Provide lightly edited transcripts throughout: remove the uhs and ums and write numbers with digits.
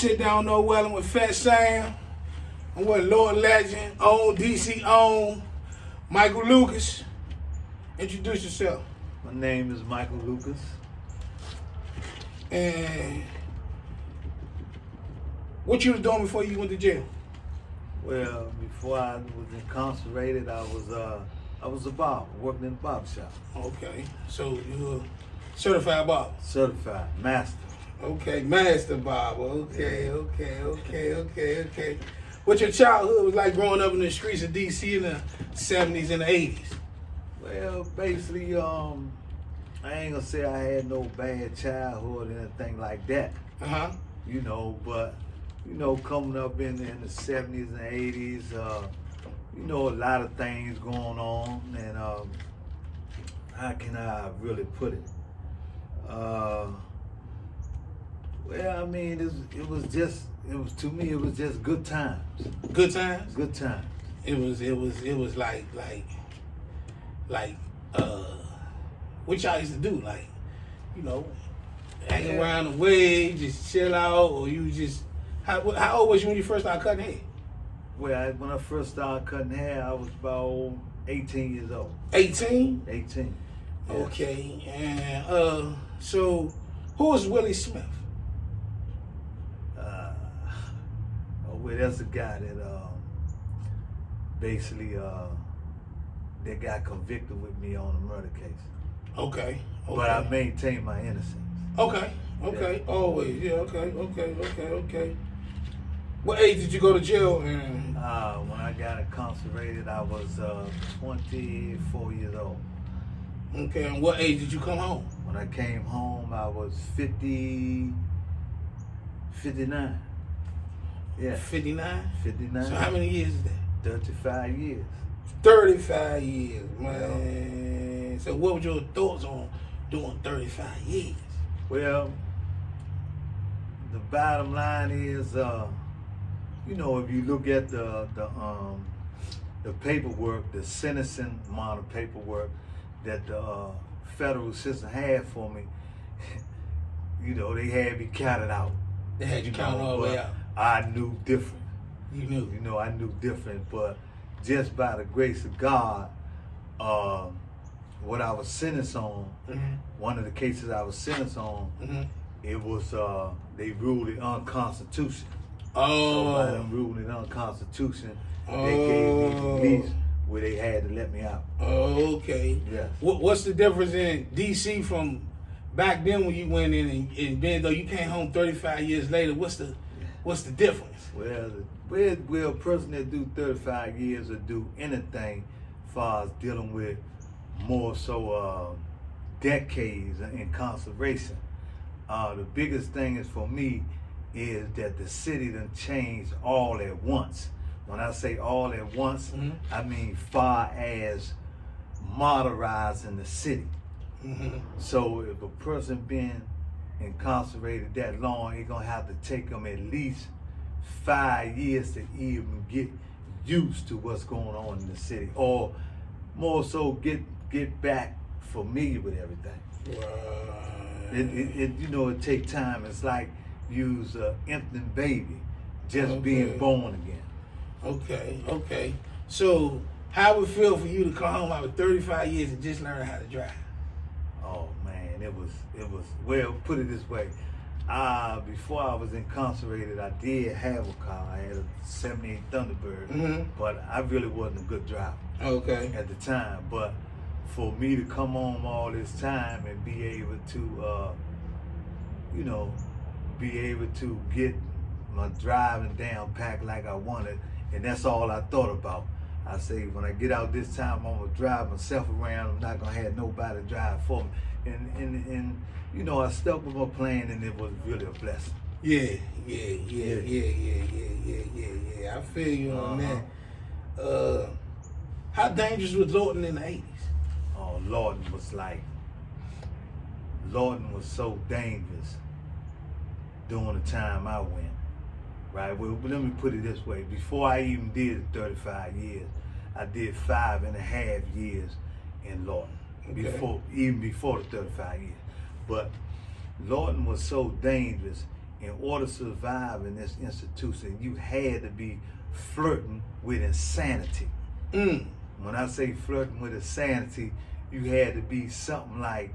Sit down no welling with Fat Sam. I'm with Lord Legend, own DC own, Michael Lucas. Introduce yourself. My name is Michael Lucas. And what you was doing before you went to jail? Well, before I was incarcerated, I was a barber, working in a barber shop. Okay, so you a certified barber? Certified, master. Okay, master barber. Okay. What your childhood was like growing up in the streets of DC in the 70s and the 80s? Well, basically, I ain't gonna say I had no bad childhood or anything like that. You know, but coming up in the 70s and 80s, a lot of things going on, and how can I really put it? Well, I mean, it was just good times. Good times? Good times. It was like what y'all used to do, like, hang around the way, just chill out, or you just how old was you when you first started cutting hair? Well, when I first started cutting hair, I was about 18 years old. 18? 18. Yeah. Okay, and so who was Willie Smith? Well, that's a guy that basically that got convicted with me on a murder case. Okay. But I maintain my innocence. Okay. Yeah. Always. Yeah. Okay. What age did you go to jail? And when I got incarcerated, I was 24 years old. Okay. And what age did you come home? When I came home, I was 59. Yeah. 59? 59. So how many years is that? 35 years. 35 years, man. So what were your thoughts on doing 35 years? Well, the bottom line is, if you look at the paperwork, the sentencing amount of paperwork that the federal system had for me, they had me counted out. They had you counted all the way out. I knew different. You knew? I knew different, but just by the grace of God, what I was sentenced on, one of the cases I was sentenced on, it was, they ruled it unconstitutional. Oh. So by them ruling it unconstitutional, they gave me the release where they had to let me out. Oh, okay. Yes. What's the difference in DC from back then when you went in and then though you came home 35 years later, what's the difference? Well, a person that do 35 years will do anything as far as dealing with more so decades in incarceration. The biggest thing is for me is that the city done changed all at once. When I say all at once, I mean far as modernizing the city. So if a person been incarcerated that long, it's gonna have to take them at least 5 years to even get used to what's going on in the city, or more so get back familiar with everything. Right. It take time. It's like you's an infant baby just being born again. Okay. So how would it feel for you to come home after 35 years and just learn how to drive? Oh man, it was well, put it this way. Before I was incarcerated, I did have a car. I had a 78 Thunderbird, but I really wasn't a good driver at the time. But for me to come home all this time and be able to get my driving down packed like I wanted, and that's all I thought about. I say, when I get out this time, I'm gonna drive myself around. I'm not gonna have nobody drive for me. And I stuck with my plan, and it was really a blessing. Yeah. I feel you on that. How dangerous was Lorton in the 80s? Oh, Lorton was so dangerous during the time I went. Right. Well, let me put it this way. Before I even did 35 years, I did 5.5 years in Lorton. Before the 35 years. But Lorton was so dangerous, in order to survive in this institution, you had to be flirting with insanity. When I say flirting with insanity, you had to be something like,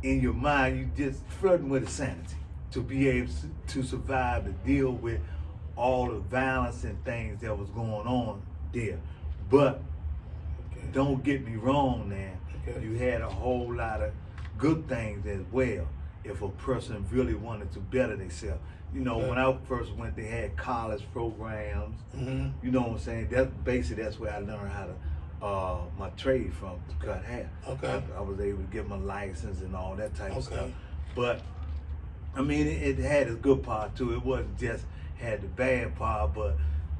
in your mind, you just flirting with insanity to be able to survive, to deal with all the violence and things that was going on there. But don't get me wrong, man. You had a whole lot of good things as well if a person really wanted to better themselves. You know, when I first went, they had college programs. You know what I'm saying? That's where I learned how to my trade from, to cut hair. I was able to get my license and all that type of stuff. But I mean, it had a good part too. It wasn't just had the bad part, but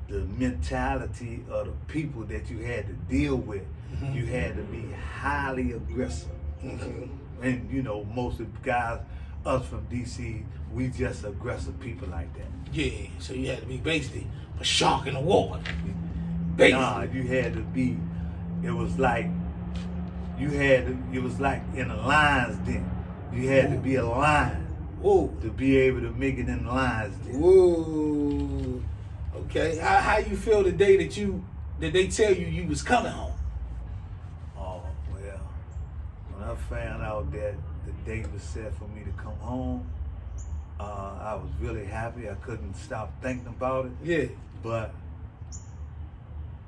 the mentality of the people that you had to deal with. You had to be highly aggressive. And you know, most of the guys, us from DC, we just aggressive people like that. Yeah, so you had to be basically a shark in the water. Basically. Nah, you had to be, it was like in a lion's den. You had to be a lion to be able to make it in the lion's den. Whoa. Okay, how you feel the day that they tell you was coming home? Oh, well, when I found out that the date was set for me to come home, I was really happy. I couldn't stop thinking about it. Yeah. But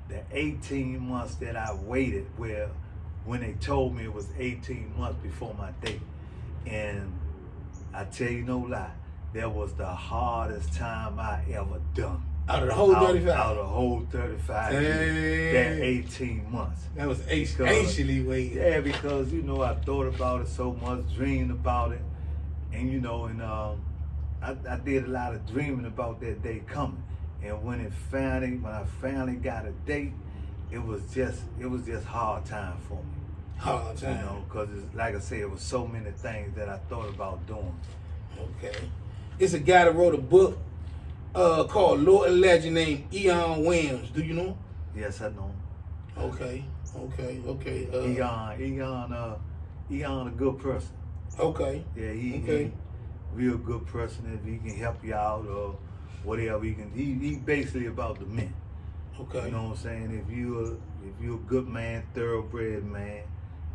the 18 months that I waited, when they told me it was 18 months before my date, and I tell you no lie, that was the hardest time I ever done. Out of the whole 35? Out of the whole 35 years, that 18 months. That was anxiously waiting. Yeah, because, you know, I thought about it so much, dreamed about it, and, you know, and I did a lot of dreaming about that day coming. And when I finally got a date, it was just hard time for me. Hard time. You know, because like I said, it was so many things that I thought about doing. Okay. It's a guy that wrote a book called Lorton Legend named Eon Williams. Do you know him? Yes, I know him. Okay. Eon a good person. Okay. Yeah, he real good person. If he can help you out or whatever, he basically about the men. Okay. You know what I'm saying? If you're a good man, thoroughbred man.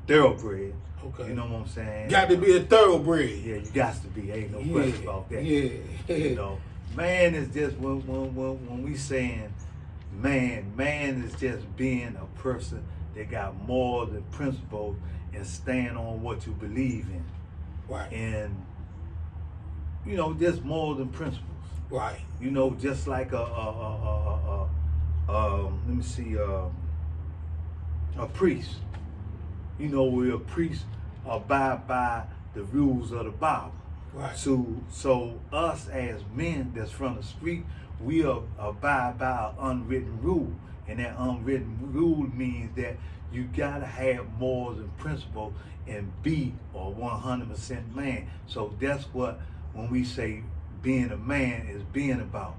Okay. You know what I'm saying? Got to be a thoroughbred. Yeah, you got to be. Ain't no question about that. Yeah. You know, man is just when we saying man is just being a person that got more than principles and stand on what you believe in. Right. And you know, just more than principles. Right. You know, just like a priest. You know, where a priest abide by the rules of the Bible. Right. So us as men that's from the street, we abide by an unwritten rule. And that unwritten rule means that you gotta have morals and principles and be a 100% man. So that's what, when we say being a man, is being about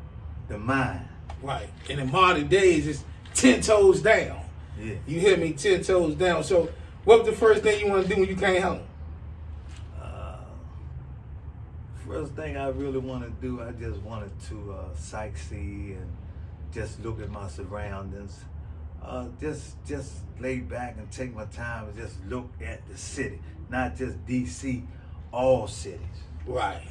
the mind. Right. And in modern days, it's 10 toes down. Yeah. You hear me? 10 toes down. So what was the first thing you want to do when you came home? First thing I really want to do, I just wanted to sightsee and just look at my surroundings. Just lay back and take my time and just look at the city, not just DC, all cities. Right.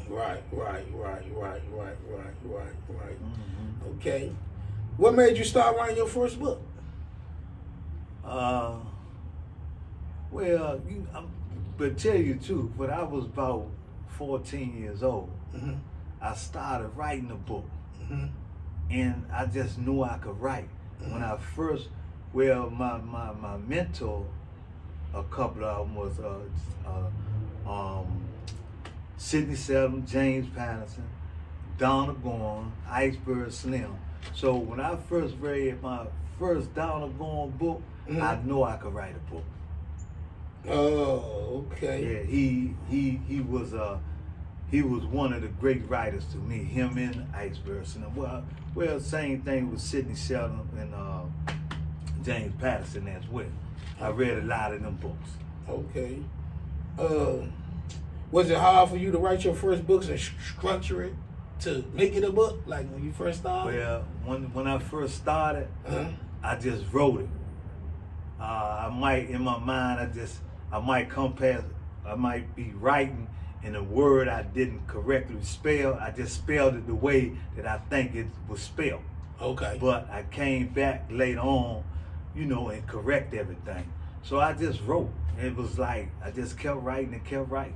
Okay. What made you start writing your first book? Well, but tell you the truth, when I was about 14 years old, I started writing a book, and I just knew I could write. When I first, my mentor, a couple of them was Sidney Seldom, James Patterson, Donna Gorn, Iceberg Slim. So when I first read my first Donna Gorn book, I knew I could write a book. Oh, okay. Yeah, he was one of the great writers to me. Him and Iceberg Slim. Well, same thing with Sidney Seldom and James Patterson as well. I read a lot of them books. Okay. Was it hard for you to write your first books and structure it to make it a book, like when you first started? Well, when I first started, I just wrote it. I might, in my mind, I might be writing in a word I didn't correctly spell. I just spelled it the way that I think it was spelled. Okay. But I came back later on, and correct everything. So I just wrote. It was like, I just kept writing and kept writing.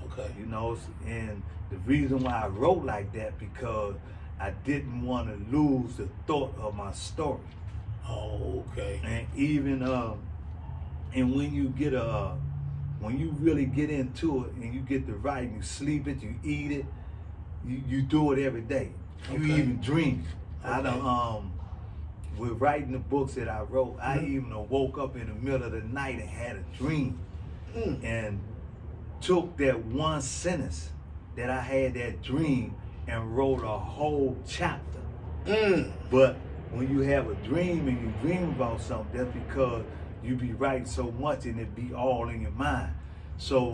Okay. And the reason why I wrote like that, because I didn't want to lose the thought of my story. Oh, okay. And even, and when you really get into it and you get to write, you sleep it, you eat it, you do it every day. You even dream. Okay. With writing the books that I wrote, I even woke up in the middle of the night and had a dream, and took that one sentence that I had that dream and wrote a whole chapter. But when you have a dream and you dream about something, that's because you be writing so much and it be all in your mind. So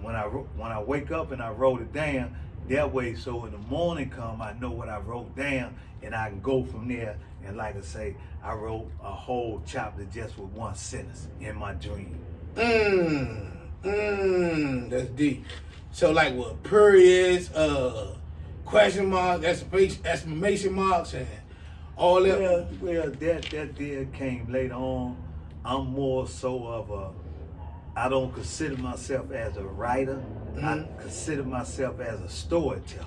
when I wake up and I wrote it down, that way, so in the morning come, I know what I wrote down and I can go from there. And like I say, I wrote a whole chapter just with one sentence in my dream. That's deep. So like what periods, question marks, exclamation marks, and all that. Well, that did came later on. I'm more so of I don't consider myself as a writer. I consider myself as a storyteller.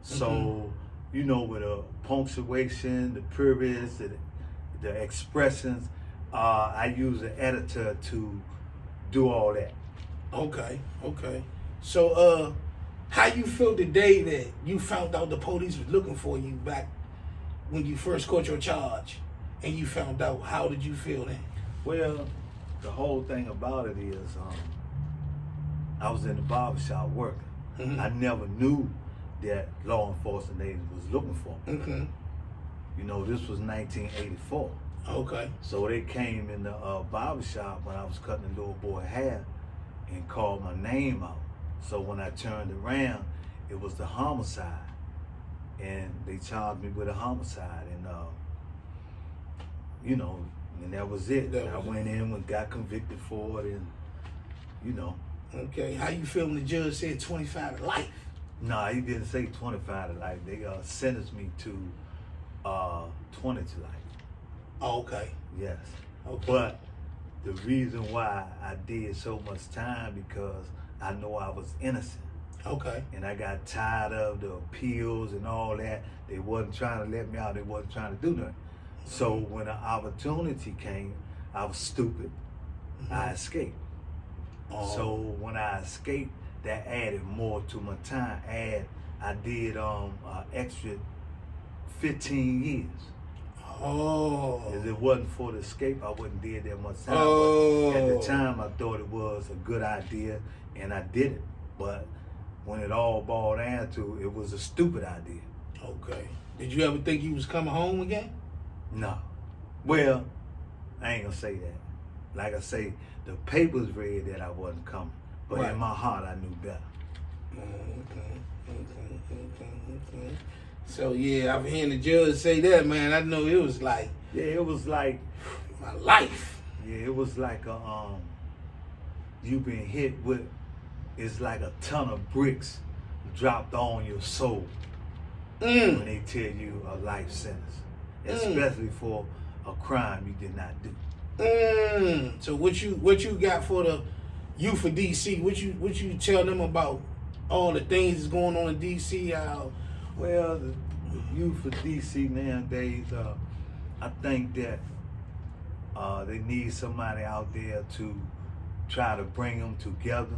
So, with a punctuation, the periods, the expressions, I use an editor to do all that. Okay. So, how you feel the day that you found out the police was looking for you back when you first caught your charge and you found out? How did you feel then? Well, the whole thing about it is, I was in the barbershop working. I never knew that law enforcement agents was looking for me. This was 1984. Okay. So they came in the barbershop when I was cutting the little boy hair and called my name out. So when I turned around, it was the homicide. And they charged me with a homicide. And that was it. I went in and got convicted for it, and Okay, how you feel when the judge said 25 to life? No, he didn't say 25 to life. They sentenced me to 20 to life. Oh, okay. Yes. Okay. But the reason why I did so much time, because I know I was innocent. Okay. And I got tired of the appeals and all that. They wasn't trying to let me out. They wasn't trying to do nothing. So when an opportunity came, I was stupid. I escaped. So when I escaped, that added more to my time. I did extra 15 years. If it wasn't for the escape, I wouldn't did that much time. But at the time, I thought it was a good idea, and I did it. But when it all boiled down to, it was a stupid idea. Okay. Did you ever think you was coming home again? No. Well, I ain't gonna say that. Like I say, the papers read that I wasn't coming, but in my heart, I knew better. So yeah, I've hearing the judge say that, man. I know it was like, it was like my life. Yeah, it was like you been hit with. It's like a ton of bricks dropped on your soul when they tell you a life sentence, especially for a crime you did not do. So what you got for the youth of DC? What you tell them about all the things that's going on in DC? How? Well, the youth of DC nowadays, I think that they need somebody out there to try to bring them together,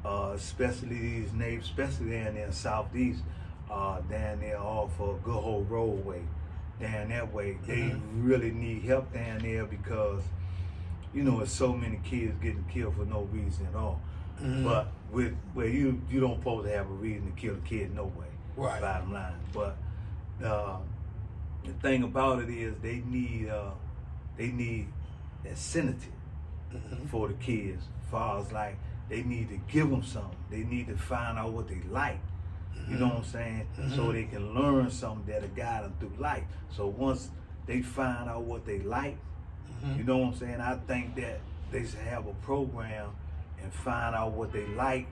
especially these neighbors, especially down there in Southeast, down there off of Good Hope Roadway. Down that way, they really need help down there because, there's so many kids getting killed for no reason at all. But where you don't supposed to have a reason to kill a kid, no way. Right. Bottom line. But the thing about it is they need that sanity for the kids. As far as like they need to give them something. They need to find out what they like. You know what I'm saying? So they can learn something that'll guide them through life. So once they find out what they like, you know what I'm saying? I think that they should have a program and find out what they like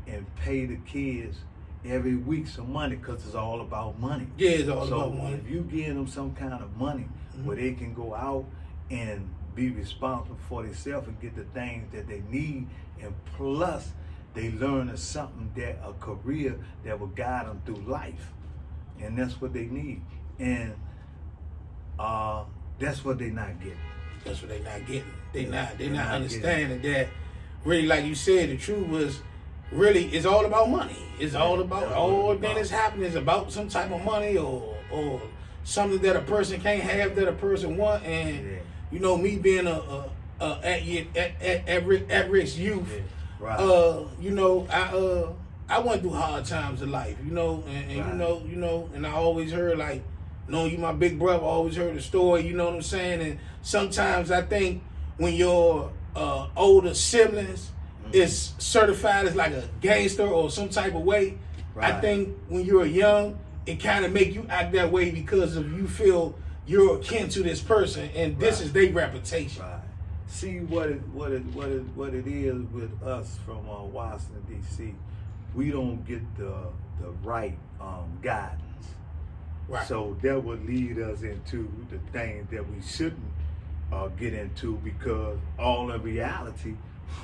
and pay the kids every week some money, because it's all about money. Yeah, it's all about money. If you give them some kind of money where they can go out and be responsible for themselves and get the things that they need, and plus they learn something, that a career that will guide them through life, and that's what they need. And that's what they're not getting. That's what they're not getting. They're not understanding that. Really, like you said, the truth was really it's all about money. It's all about all that is happening is about some type of money or something that a person can't have that a person want. And you know, me being a at-risk youth, you know, I went through hard times in life, you know, and you know, and I always heard, like, knowing you my big brother, I always heard the story, you know what I'm saying? And sometimes I think when your older siblings is certified as like a gangster or some type of way, I think when you're young, it kind of make you act that way because of you feel you're akin to this person, and this is their reputation. See what it is with us from Washington D.C. We don't get the right guidance. So that would lead us into the things that we shouldn't get into, because all in reality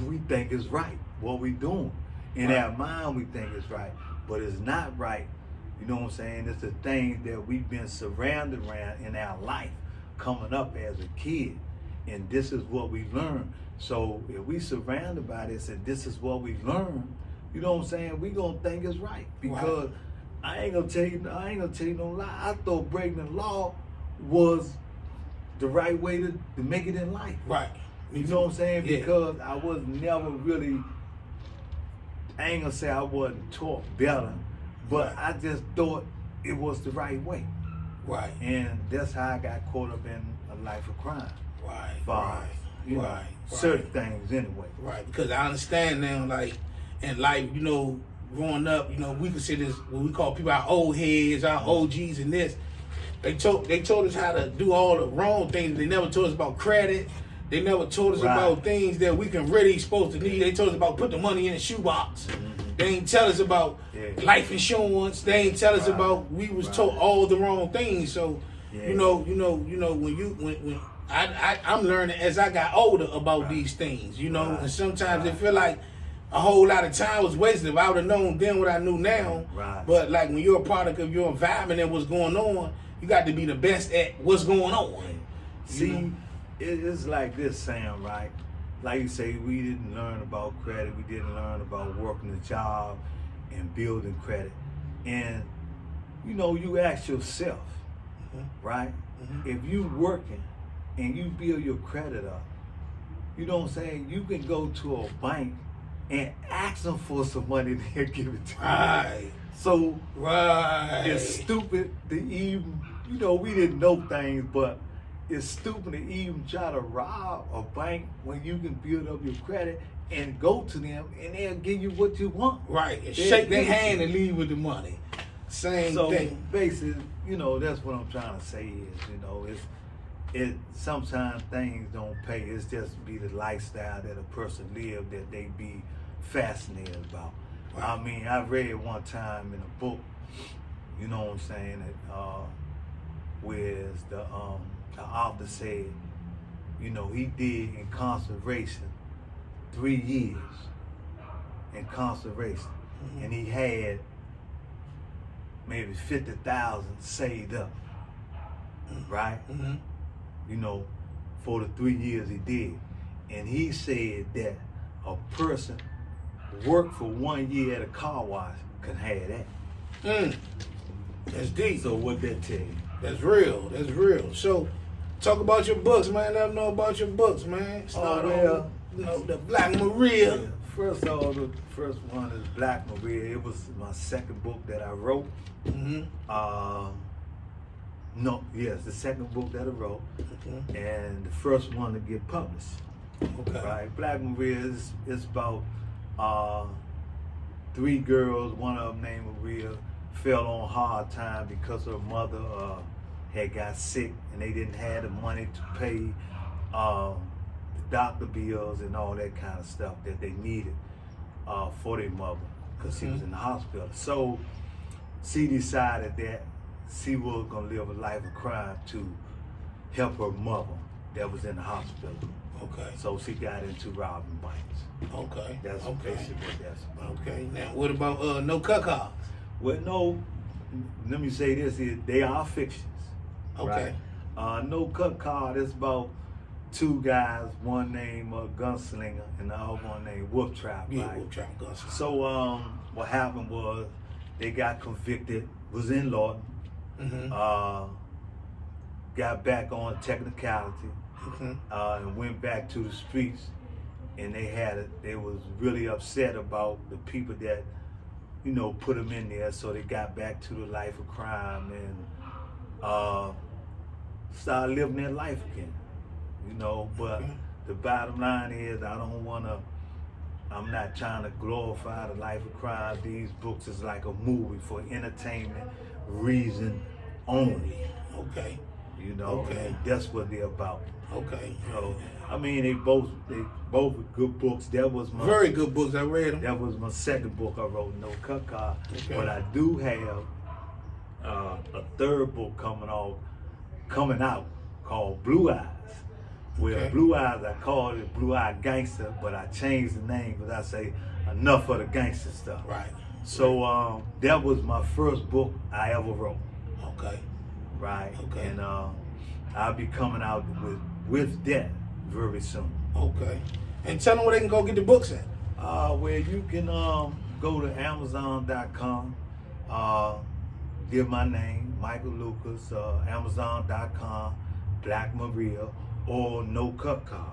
we think is right what we doing. In our mind we think it's right, but it's not right. You know what I'm saying? It's the things that we've been surrounded around in our life coming up as a kid. And this is what we learn. So if we surrounded by this and this is what we learn, you know what I'm saying, we gonna think it's right. Because I ain't gonna tell you no lie. I thought breaking the law was the right way to make it in life. You know what I'm saying? Because I was never really, I ain't gonna say I wasn't taught better, but I just thought it was the right way. And that's how I got caught up in a life of crime. You know, certain things anyway. Because I understand now, like, in life, you know, growing up, you know, we consider this, what we call people our old heads, our OGs and this. They told us how to do all the wrong things. They never told us about credit. They never told us about things that we can really supposed to need. They told us about put the money in the shoebox. They ain't tell us about life insurance. They ain't tell us about, we was told all the wrong things. So, you know, when I'm learning as I got older about these things, you know, and sometimes it feel like a whole lot of time was wasted. If I would have known then what I knew now, but like when you're a product of your environment and what's going on, you got to be the best at what's going on. See, it's like this, Sam, right? Like you say, we didn't learn about credit. We didn't learn about working a job and building credit. And, you know, you ask yourself, right? If you working and you build your credit up, you know what I'm saying? You can go to a bank and ask them for some money, they'll give it to you. So it's stupid to even, you know, we didn't know things, but it's stupid to even try to rob a bank when you can build up your credit and go to them and they'll give you what you want. And shake their hand and leave with the money. Same thing. So basically, you know, that's what I'm trying to say is, you know, it sometimes things don't pay. It's just be the lifestyle that a person live that they be fascinated about. I mean, I read one time in a book, you know what I'm saying, that where the author said, you know, he did incarceration 3 years incarceration, and he had maybe 50,000 saved up, you know, for the 3 years he did. And he said that a person worked for 1 year at a car wash could have that. That's deep. So what that tell you? That's real. So talk about your books, man. Let them know about your books, man. Start on, you know, the Black Maria. First of all, the first one is Black Maria. It was my second book that I wrote. The second book that I wrote, and the first one to get published. Black Maria is about 3 girls, one of them named Maria, fell on hard time because her mother had got sick and they didn't have the money to pay the doctor bills and all that kind of stuff that they needed for their mother because she was in the hospital. So she decided that she was going to live a life of crime to help her mother that was in the hospital. Okay. So she got into robbing banks. Okay. That's basically what that's about. Okay. Now, what about no cut cars? Well, no, let me say this, they are fictions. Okay. Right? No cut card is about 2 guys, one named Gunslinger and the other one named Wolf Trap. Yeah, right? Wolf Trap Gunslinger. So what happened was they got convicted, was in Lorton, got back on technicality, and went back to the streets, and they was really upset about the people that, you know, put them in there, so they got back to the life of crime and started living their life again, you know. But the bottom line is, I'm not trying to glorify the life of crime. These books is like a movie for entertainment reason only. Okay. You know, and that's what they're about. Okay. So, I mean, they both were good books. That was my very good books. I read them. That was my second book I wrote, No Cut Card. Okay. But I do have a 3rd book coming out called Blue Eyes. Well, Blue Eyes, I called it Blue Eye Gangster, but I changed the name because I say enough of the gangster stuff. Right. So that was my first book I ever wrote. Okay. Right. Okay. And I'll be coming out with that very soon. Okay. And tell them where they can go get the books at. Well, you can go to Amazon.com, give my name, Michael Lucas, Amazon.com, Black Maria, or No Cut Card.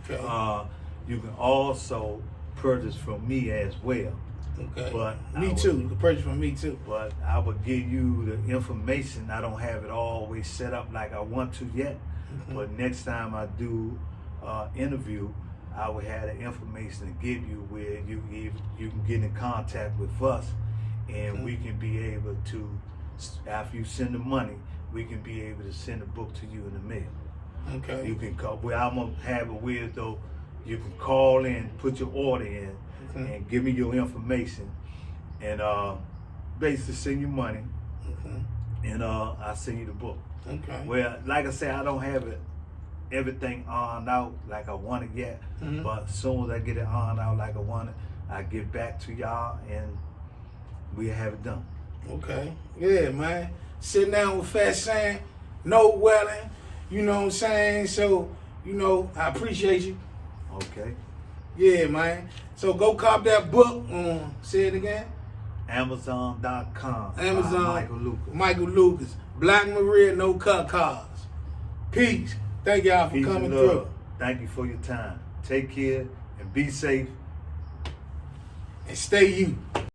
Okay. You can also purchase from me as well. Okay. But me too. You can purchase from me too. But I will give you the information. I don't have it always set up like I want to yet. But next time I do interview, I will have the information to give you where you can get in contact with us, and we can be able to, after you send the money, we can be able to send the book to you in the mail. Okay. You can call. Well, I'm gonna have it where though you can call in, put your order in, and give me your information, and basically send you money, and I'll send you the book. Okay. Well, like I said, I don't have it everything on out like I want it yet, but as soon as I get it on out like I want it, I get back to y'all and we have it done. Okay. Yeah, man. Sitting down with Fat Sam, no welling, you know what I'm saying? So, you know, I appreciate you. Okay. Yeah, man. So go cop that book. Say it again. Amazon.com. Amazon. Michael Lucas. Michael Lucas. Black Maria, No Cut Cards. Peace. Thank y'all for Peace coming and love. through. Thank you for your time. Take care and be safe. And stay you.